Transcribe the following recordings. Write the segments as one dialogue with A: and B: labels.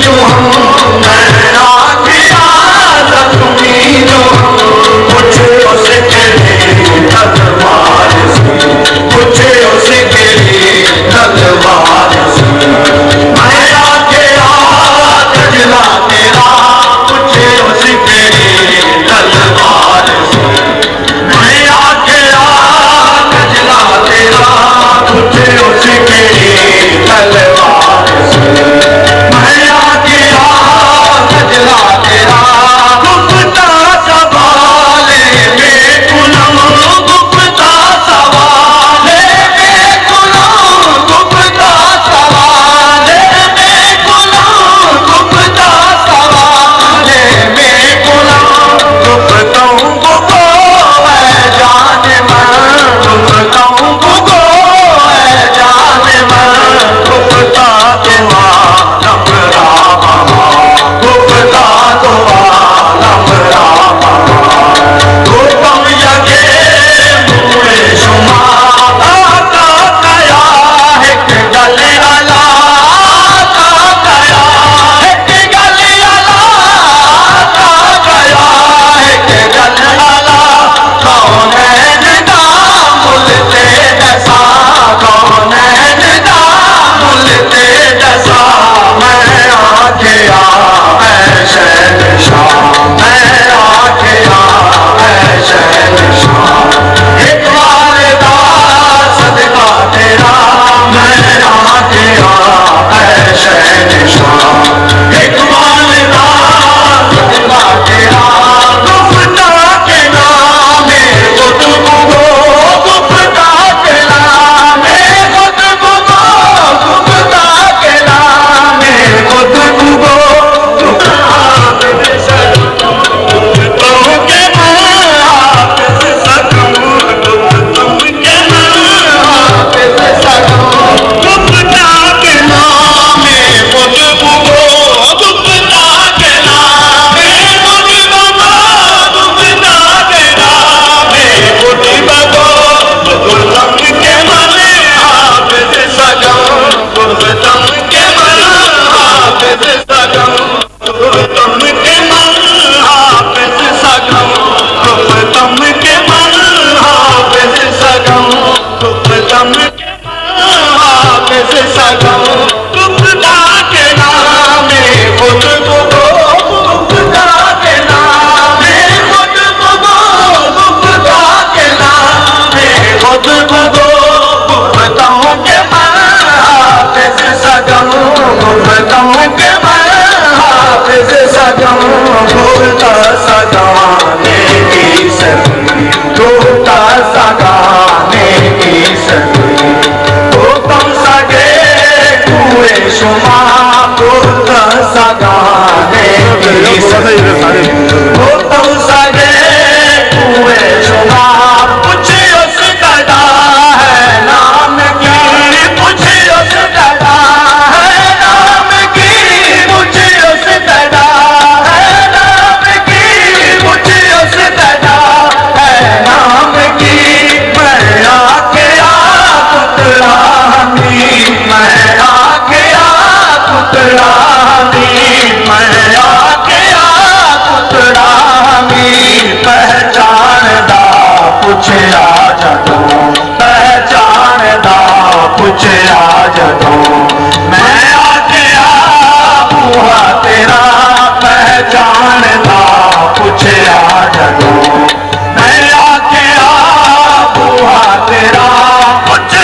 A: जो हम, मैं आखिया जख्मी जो हम, पूछे उसे तेरी तलवार से, पूछे उसे तेरी तलवार से, मैं आखिया कजला तेरा, पूछे उसे तेरी तलवार से, मैं आखिया कजला तेरा, पूछे उसे तेरी तलवार से, मैं आखिया कजला तेरा, गुप्ता सवाले बेकुलम, गुप्ता सवाले बेकुलम, गुप्ता सवाले बेकुलम, गुप्ता सवाले बेकुलम, गुप्तों को है जान मन, गुप्तों को है जान मन, गुप्ता के आलम रामा, गुप्ता तो आलम रामा, गुप्तम यके मुए शुमा, का कया है कि गले अला, का कया है कि गले अला, का कया है कि गले अला, कौन है निदा मुलते दसा, कौन है निदा मुलते दसा, मैं आखिया है शहंशाह, मैं आखिया है शहंशाह, एक वालिदा सदका तेरा, मैं आखिया है शहंशाह, एक वालिदा सदका तेरा, गुप्ता के नामे कुतुब गो, गुप्ता के नामे कुतुब गो, गुप्ता के नामे कुतुब गो, गुप्तों के हाफिज़ सकूं, गुप्तों के हाफिज़ सकूं, गुप्ता के नामे कुतुब गो, गुप्ता के नामे कुतुब गो, गुप्ता के नामे कुतुब गो, गुप्तों के मन हाफिज़ सकूं, गुप्तों के मन हाफिज़ सकूं, गुप्तों के मन हाफिज़ सकूं, गुप्तों के मन हाफिज़ सकूं, गुप्तों के मन हाफिज़ सकूं, गुप्ता के नामे कुतुब गो, गुप्ता के नामे कुतुब गो, गुप्ता के नामे कुतुब गो, गुप्तों के मन हाफिज़ सकूं, गुप्तों के मन हाफिज़ सकूं, गुप्ता सगाने की सगी, गुप्ता सगाने की सगी, गुप्तम सगे कुए शुमा, गुप्ता सगाने की सगी, गुप्तम सगे कुए शुमा, पूछे उस गदा है नाम की, पूछे उस गदा है नाम की, पूछे उस गदा है नाम की, पूछे उस गदा है नाम की, मैं आखिया पुतरानी, मैं आखिया पुतरानी, मैं आखिया पुतरानी, पहचानदा पूछे आ जदों, पहचानदा पूछे आ जदों, मैं आखिया बूहा तेरा, पहचानदा पूछे आ जदों, मैं आखिया बूहा तेरा, पूछे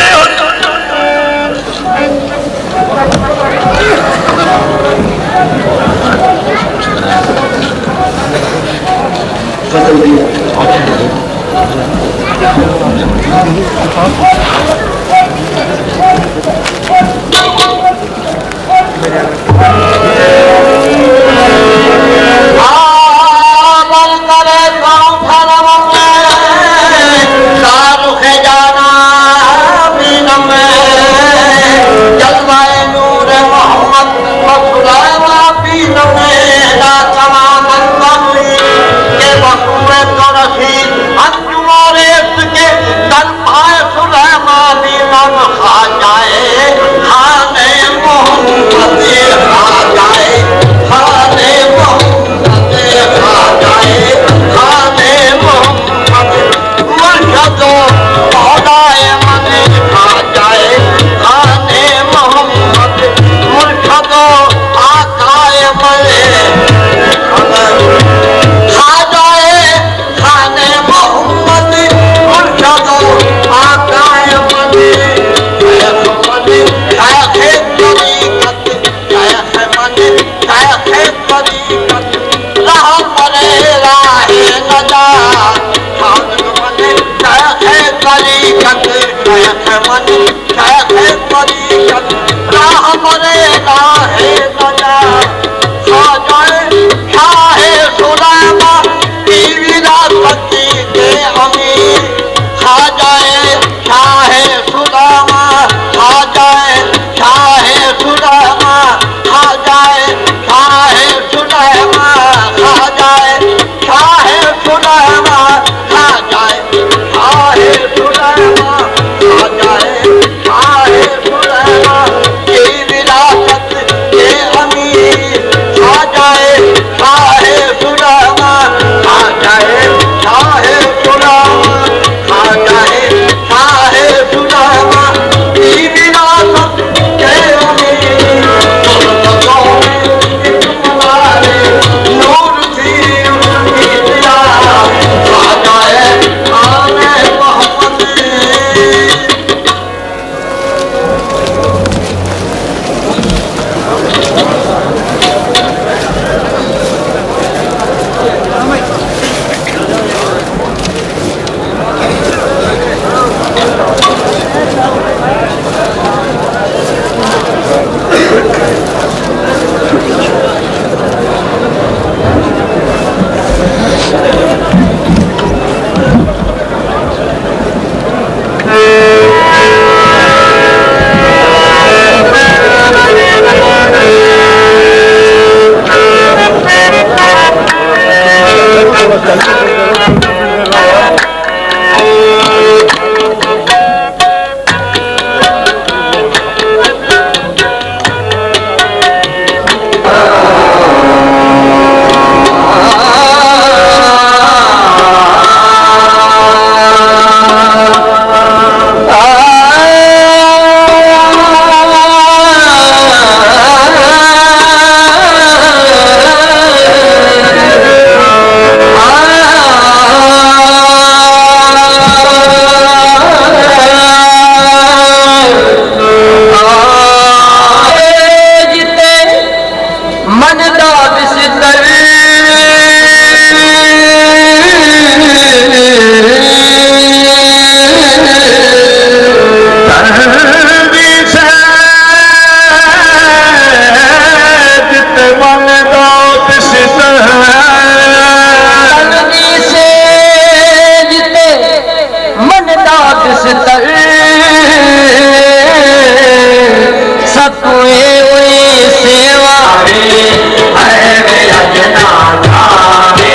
B: है वे अजना जावे,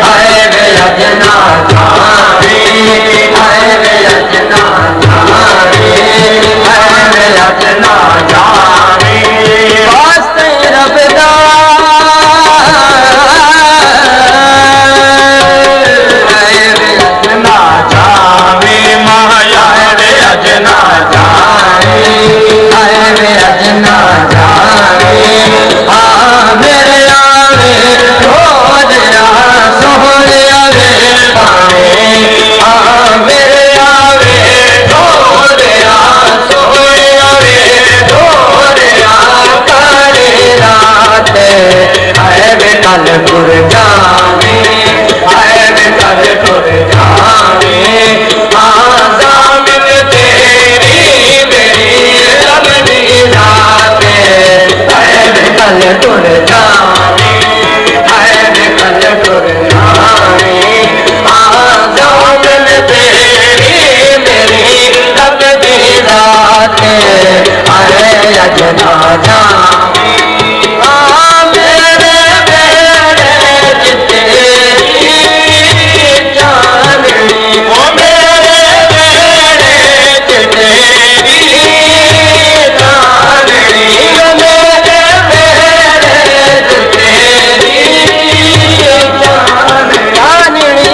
B: है वे अजना जावे, है वे अजना जावे, है वे अजना जावे। वास्ते रब दा है वे अजना जावे, माया वे अजना जावे, है वे अजना जावे। हाँ मेरे आवे रोज सोहरे आवे पावे, हाँ मेरे आवे रोज सोहरे आवे रोज करे रात। आए वे कल गुर जावे, आए वे कल गुर जावे। हाँ जामिन तेरी मेरी रब दी रात। आए वे कल गुर जावे, आए वे कल गुर जावे। हाँ जामिन तेरी मेरी रब दी रात। आए अजना जावे, हाँ मेरे मेरे जितेरी जाननी, ओ मेरे मेरे जितेरी जाननी, ओ मेरे मेरे जितेरी जाननी।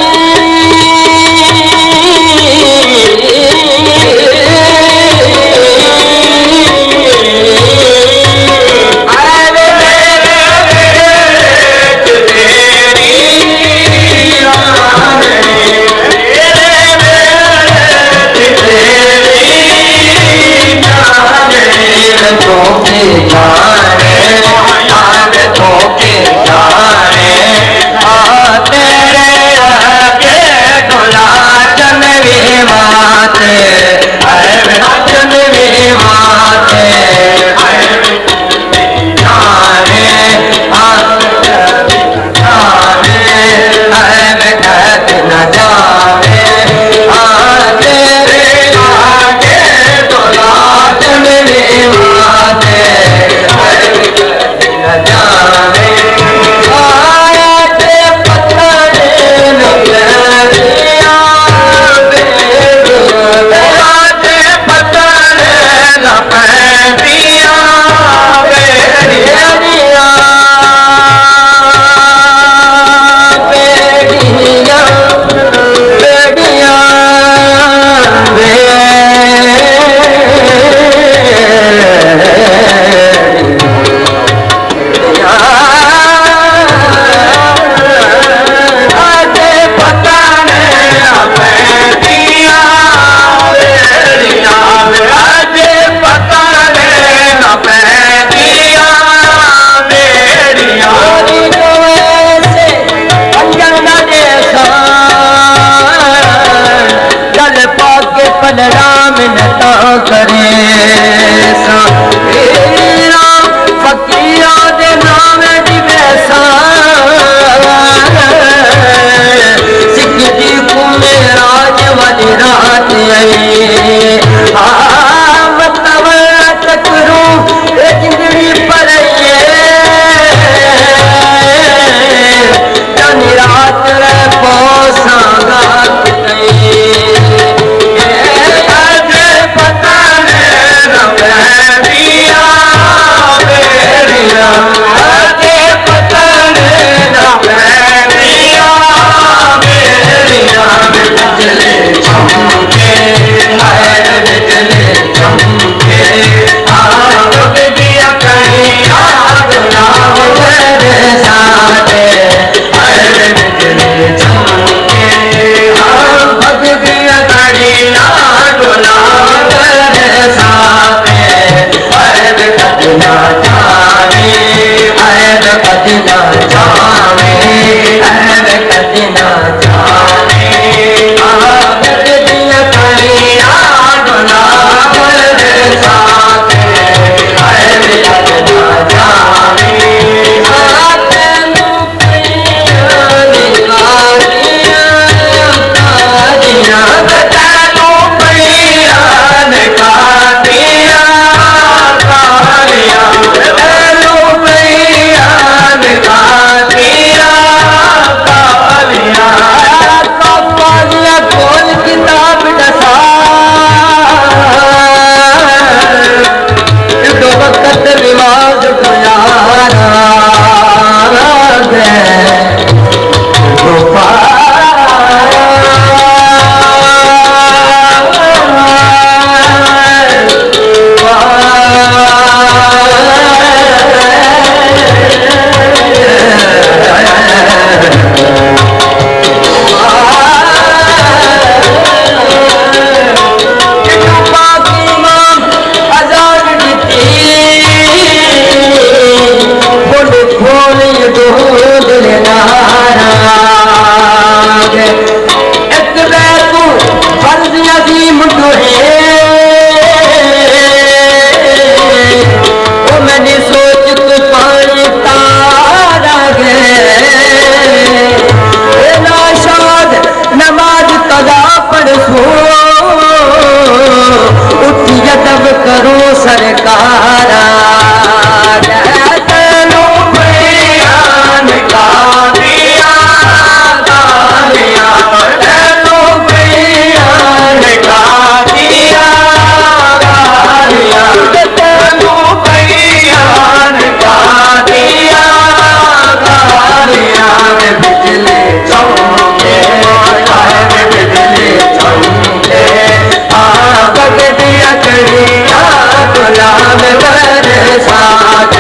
B: साथ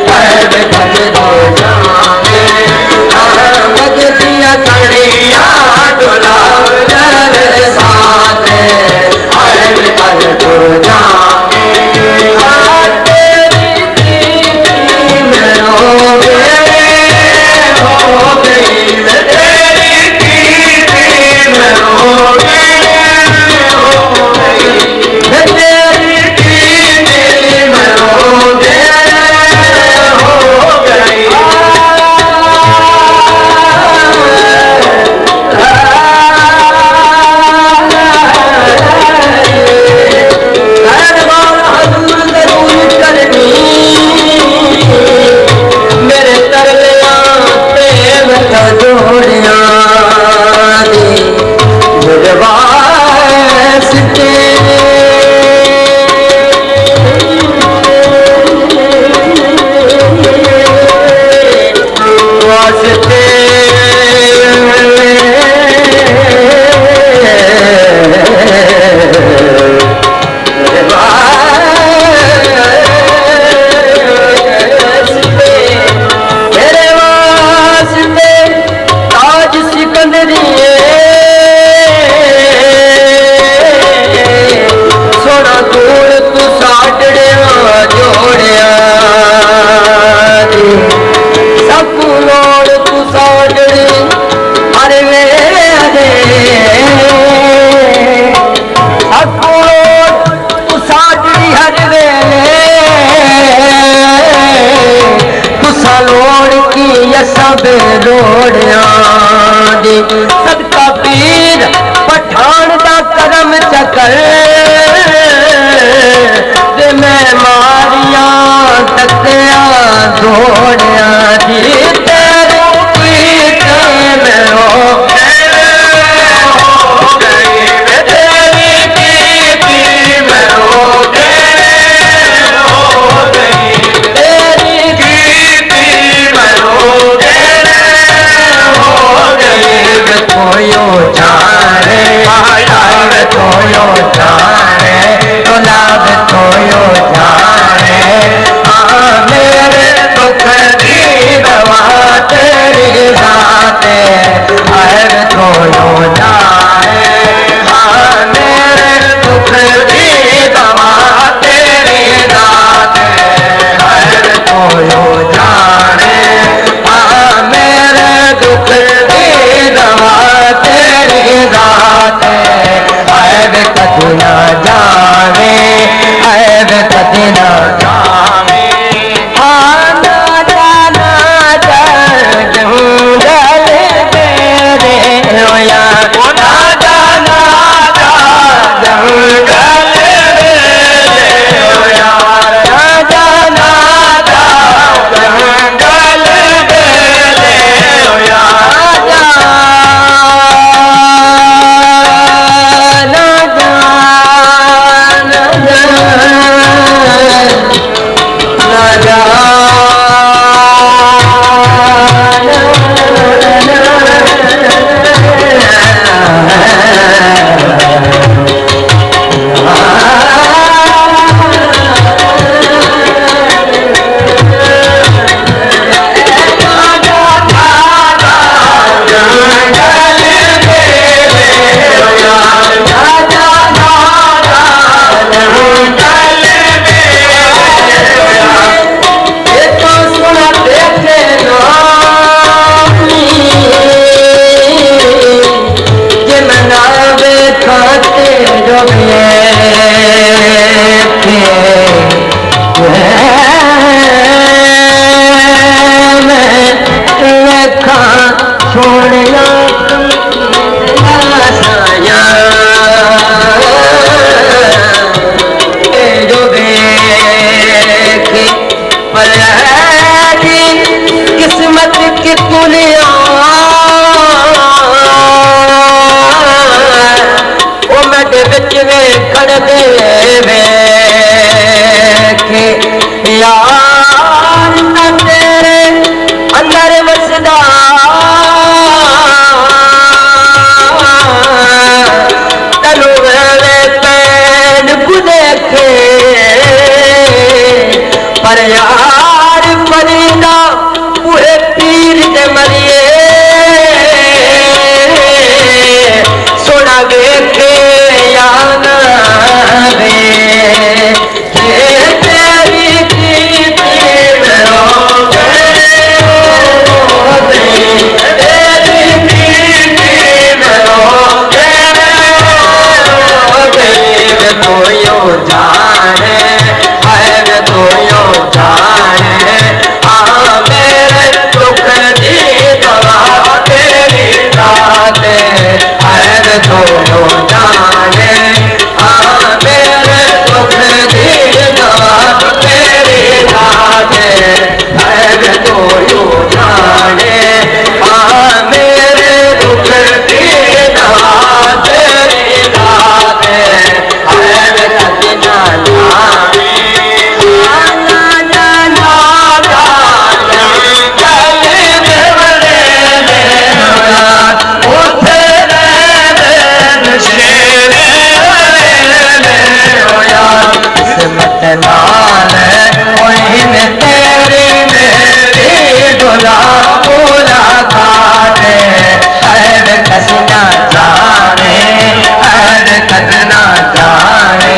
B: हर भज दो जाने अहमद दिया कड़िया डुलाओ मेरे साथ हर भज दो जाने तेरी कीर्ति में हो गई मैं तेरी कीर्ति में हो गई मैं तेरी कीर्ति में हो गई हर बार हजूर जरूर करनी मेरे तरलिया प्रेम का जोड़िया मेरे वास्ते वास्ते मेरे वास्ते ताज सिकंदरिए सोना तूड़ तू साटड़िया जोड़िया सब लोड़ तू साटड़ी अरे वे अरे सब लोड़ तू साटड़ी हर वेले तुसा लोड़ की ये सब लोड़िया दी सदका पीर पठान दा करम चकर ते मैं मारिया तकिया दौड़िया दी तेरे पीठ में हो गई मैं तेरी कीर्ति में हो गई तेरी कीर्ति में हो गई दोनों जाने मेरे दुख दीना तेरी दाते है दोनों जाने मेरे दुख दीना तेरी दाते है सजना जाने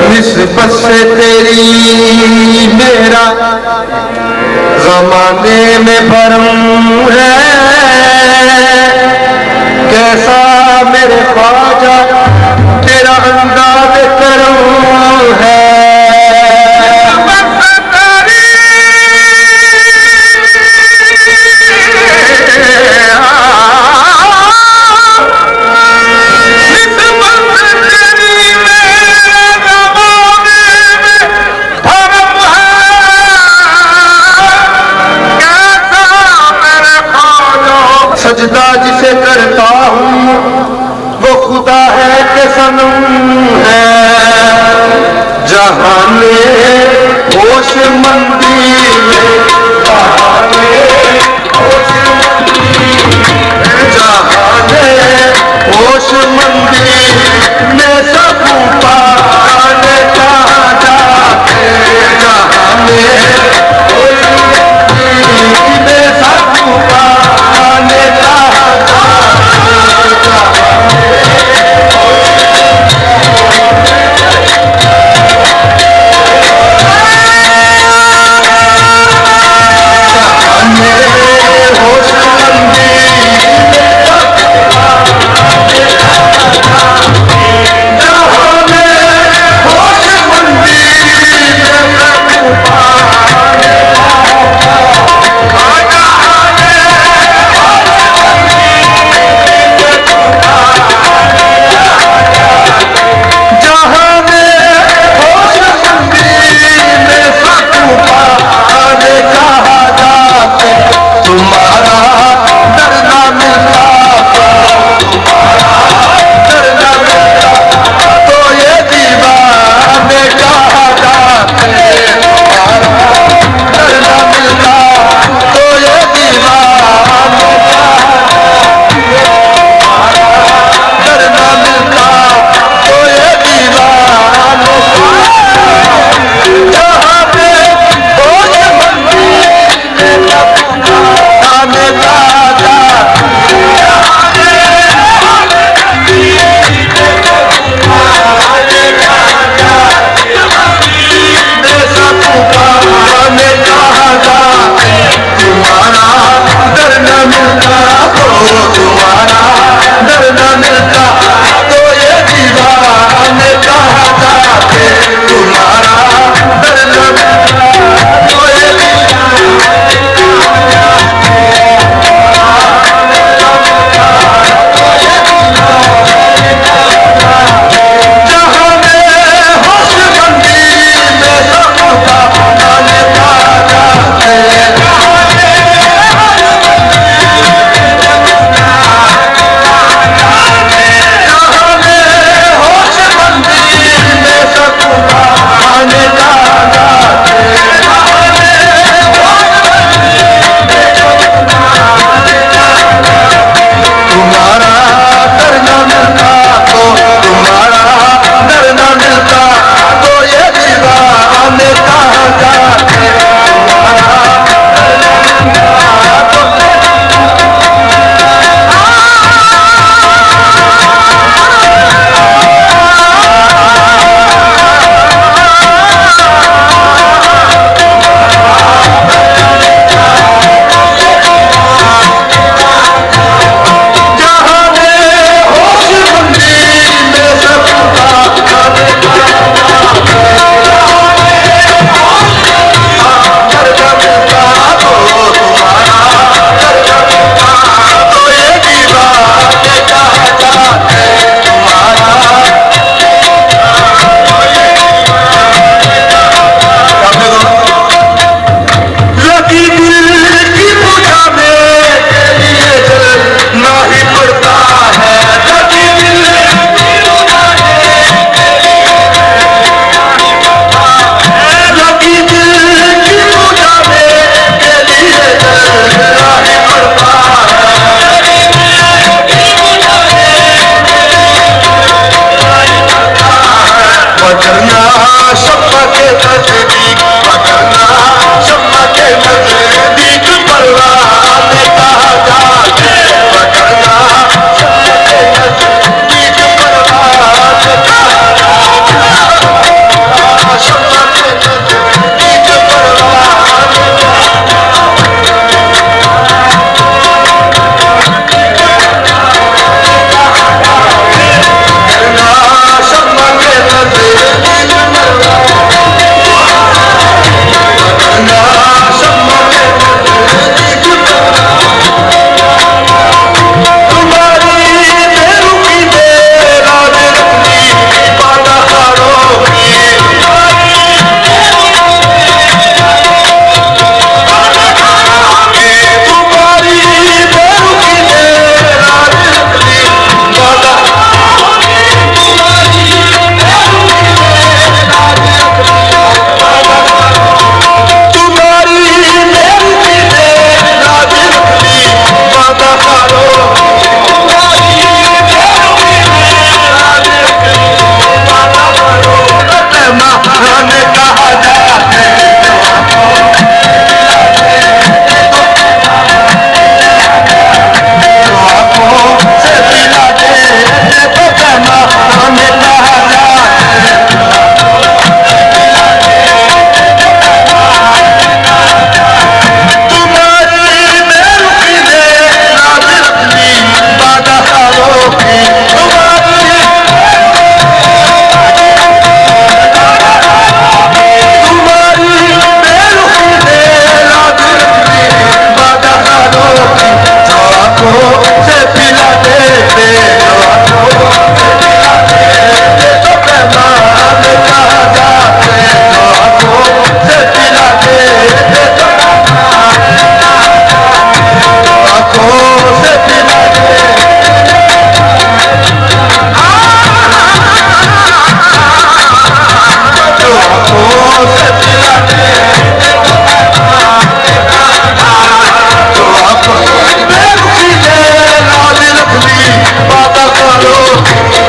A: निस्बत से तेरी मेरा जमाने में भरम है, कैसा मेरे ख्वाजा तेरा अंदाज करम है। सजदा जिसे करता हूँ वो खुदा है कि सनम है। जहाने होश मंदी में जहाने होश मंदी में सब पाने कहाँ जाते। जहाने होश मंदी में सब पाने कहाँ जाते। से पिला देते, जो आंखों से पिला देते तो पैमान कहाँ जाते, जो आंखों से पिला देते तो आंखों से पिला देते, जो आंखों से पिला देते तो बाबा करो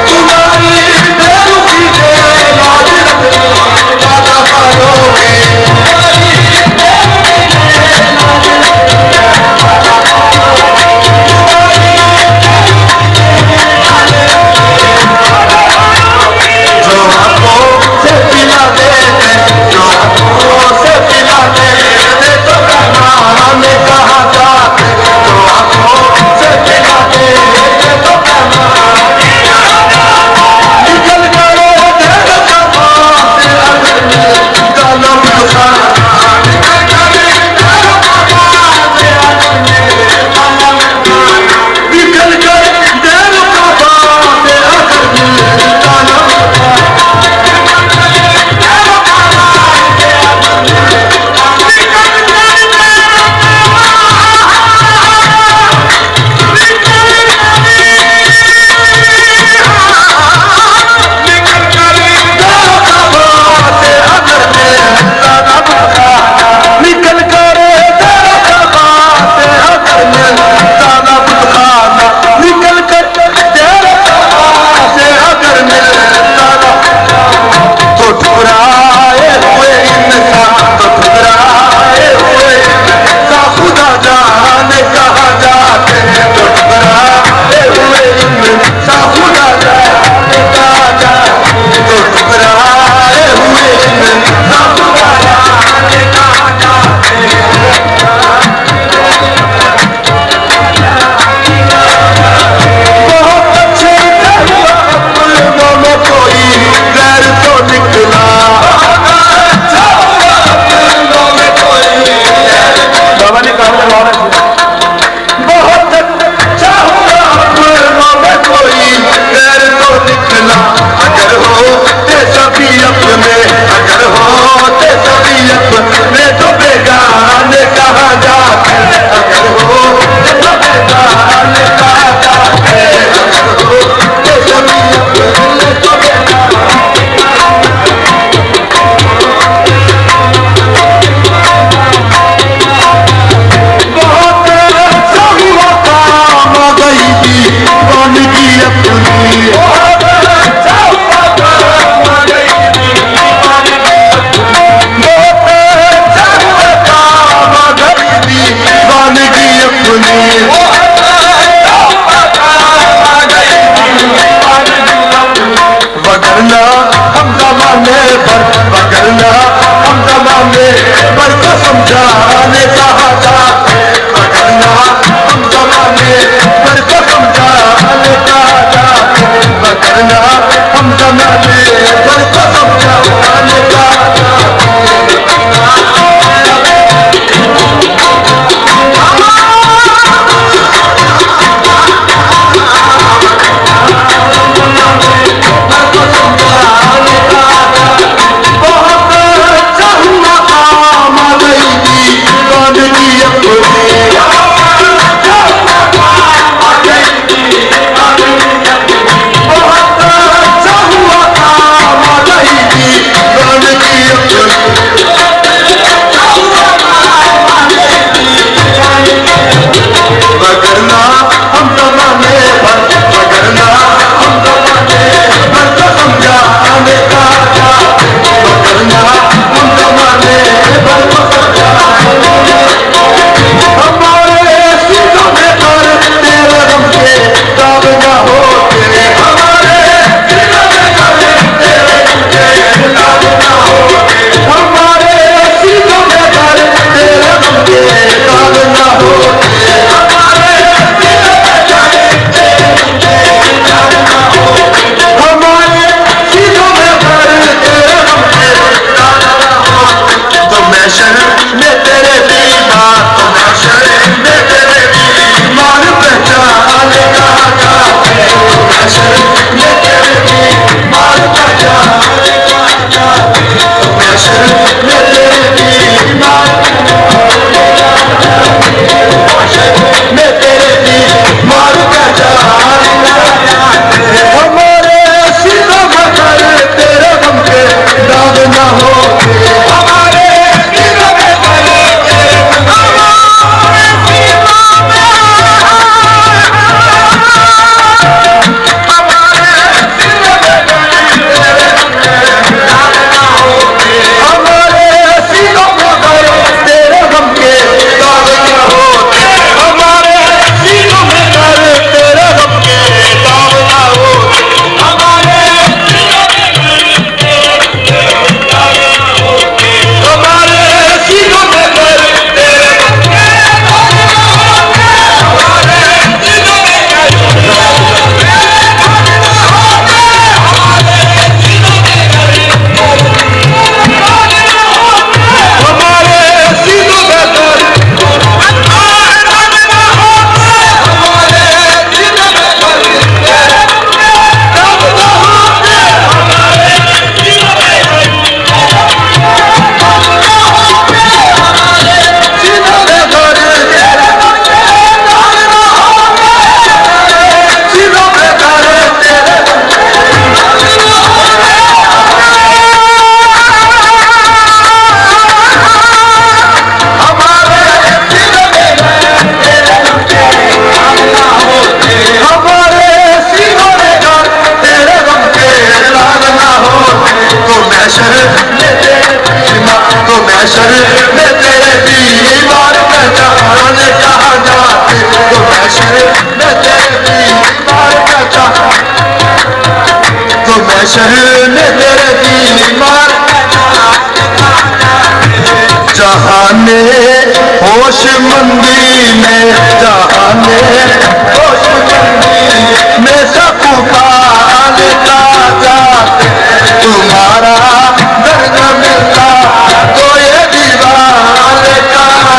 A: तुम्हारी बेरुखी दे लाज रखनी, बाबा करोगे जो आंखों से पिला देते, जो आंखों से पिला देते तो पैमान कहाँ जाते, जो आंखों से पिला देते तो पैमान निकल गए दिल का बात अगर कलम दुखा, निकल गए दिल का बात अगर निकल गए दिल का बात अगर कलम निकल कर तेरा कबात अगर मिलता न बुखाना, निकल कर तेरा कबात अगर मिलता न तो ठुकराए हुए इंसान, तो ठुकराए हुए इंसान खुदा जाने कहाँ जाते, तो ठुकराए हुए इंसान खुदा जाने कहाँ जाते, तो ठुकराए हुए इंसान खुदा जाने कहाँ जाते। बहुत अच्छे हुआ अपनों में कोई गैर तो निकला, बाबा ने कहा बहुत अच्छा हुआ अपनों में कोई गैर तो निकला, अगर होते सभी अपने, अगर होते सभी अपने तो बेगाने कहाँ जाते, अगर होते तो बेगाने कहाँ जाते, अगर होते सभी अपने तो बहुत अच्छा हुआ काम आ गई थी कौन की अपनी, बहुत अच्छा हुआ काम आ गई थी कौन की अपनी, बहुत अच्छा हुआ काम आ गई थी कौन की अपनी, बहुत अच्छा हुआ काम आ गई थी कौन की अपनी, वगरना हम जमाने पर, वगरना हम जमाने पर को समझाने कहाँ जाते, वगरना हम जमाने पर को समझाने कहाँ जाते, शहर में तेरे दीवार जहाने होश मंदी में जहाने होश मंदी में सब लेता जाते तुम्हारा दर्द मिलता तो ये दीवार का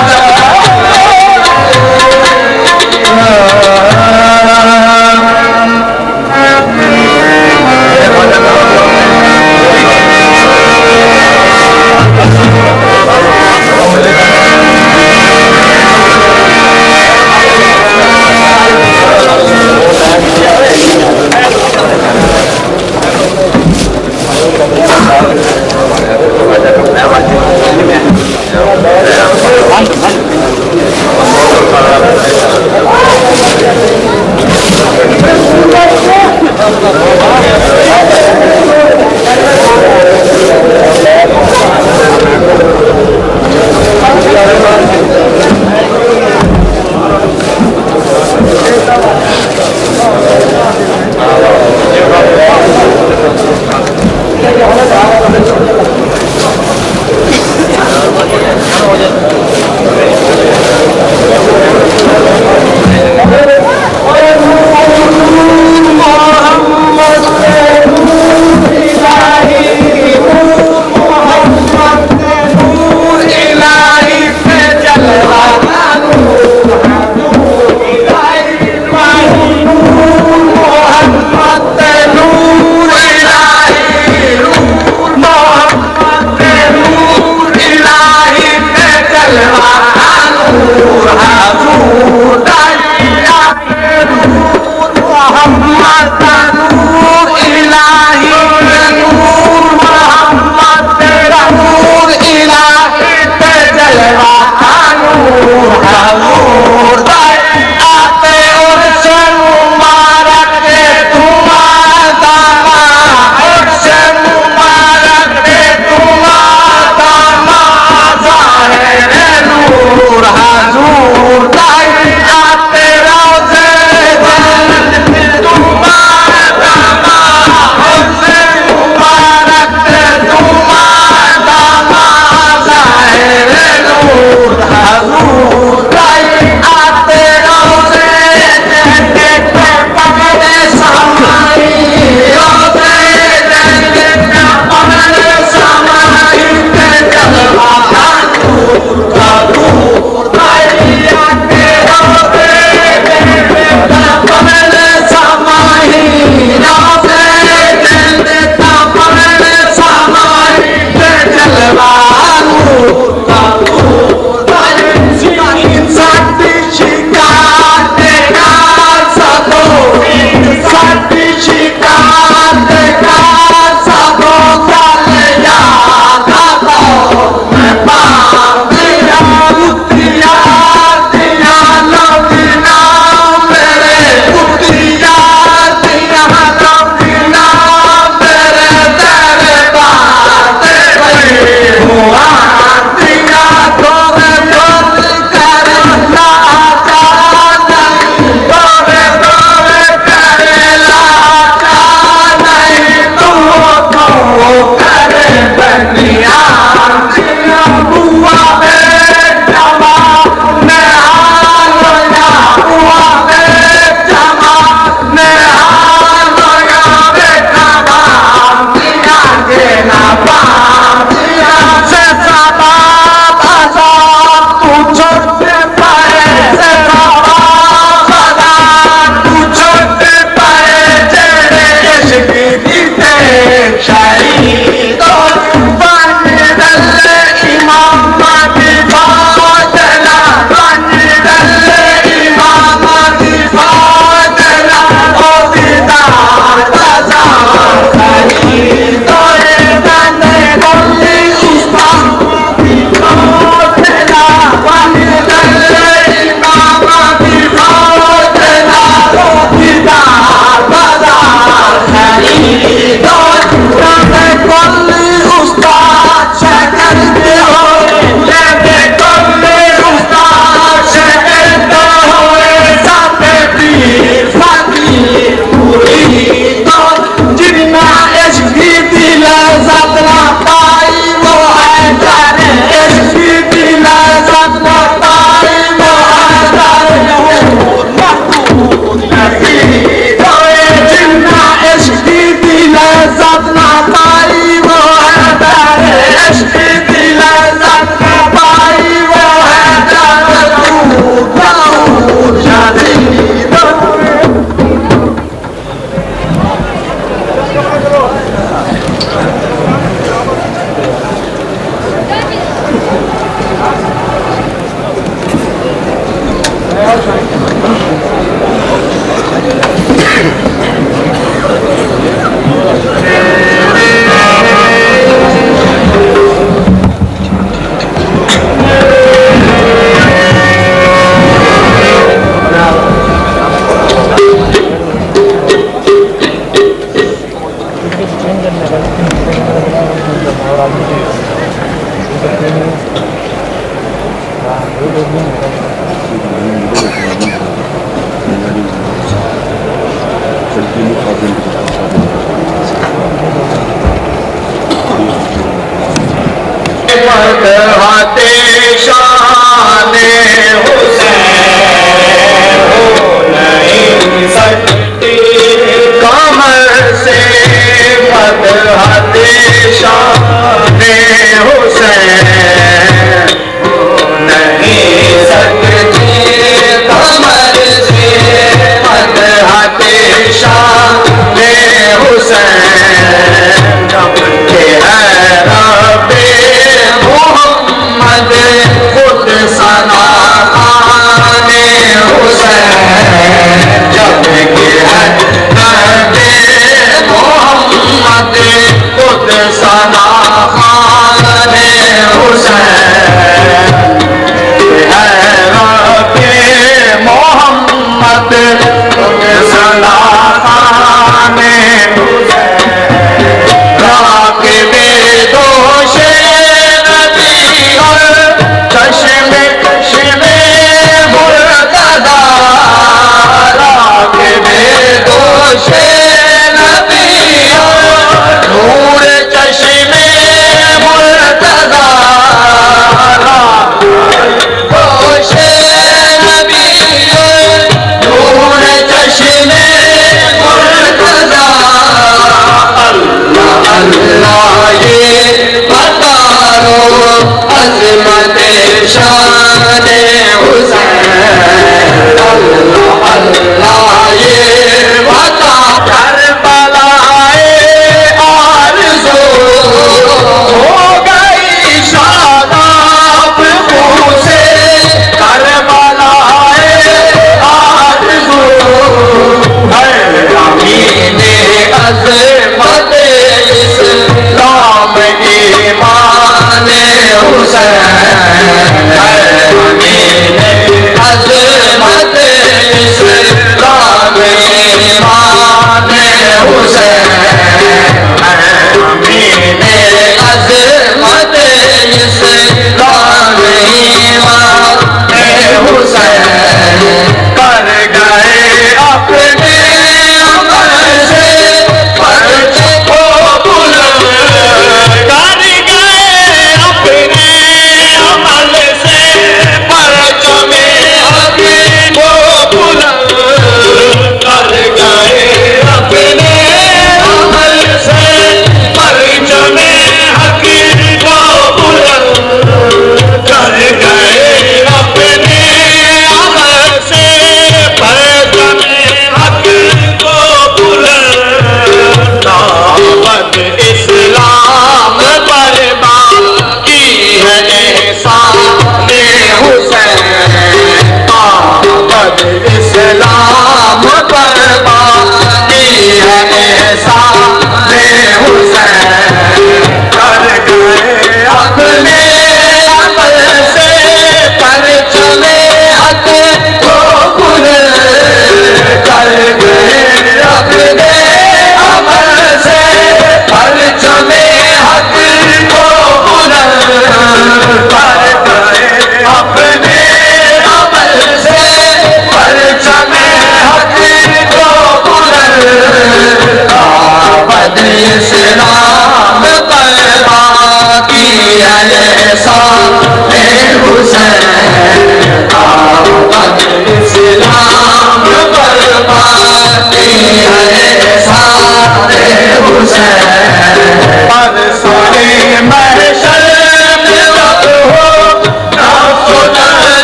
B: मदहते शाने हुसैन हो नहीं सकती कमर से मदहते शाने हुसैन हो नहीं सकती कमर से मदहते शाने हुसैन के है रब्बे मोहम्मद खुद सना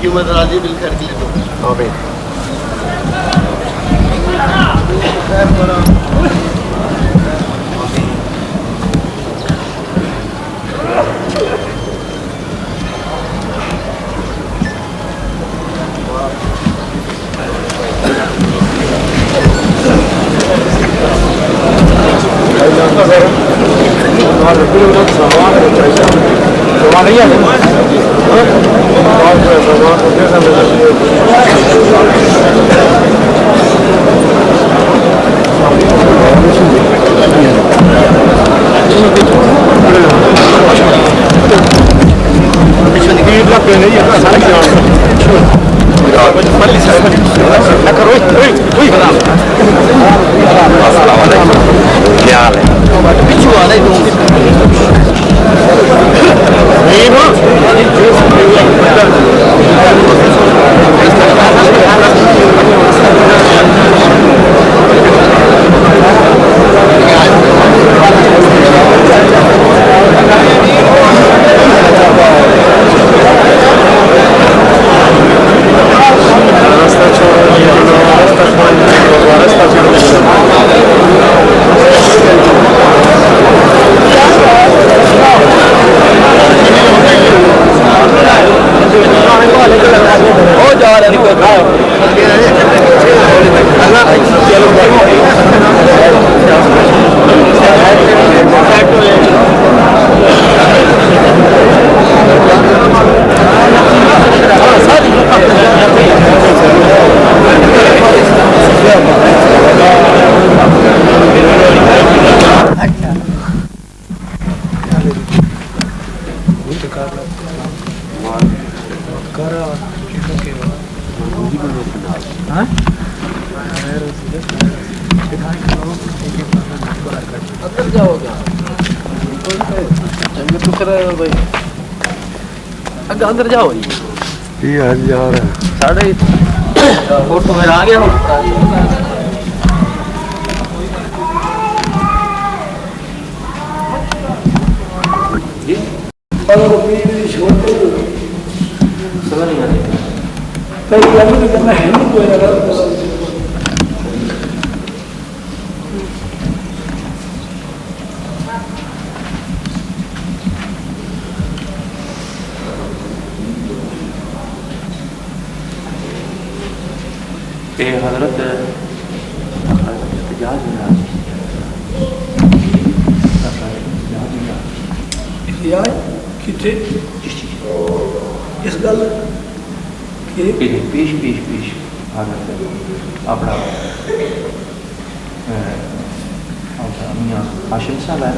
C: की उम्र राजी बिल खैर के लिए तो
A: हाँ भाई क्या हाल है पिछू आ रहे अंदर जाओगे चंगे तो कर रहे हो भाई अगर अंदर जाओ यार
C: साढ़े फोटो में आ गया समझ नहीं आ हजरत इजाज
D: कितने इस गल
C: पेश पेश पेश अपना मियाँ हाशिम साहब है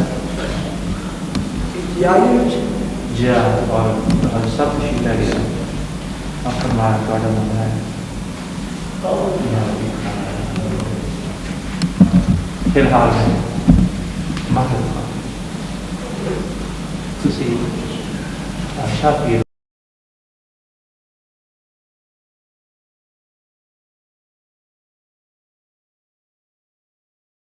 C: जी और सब खुशी लग गया आप फरमाया थोड़ा मुंडा है फिलहाल तुसी अच्छा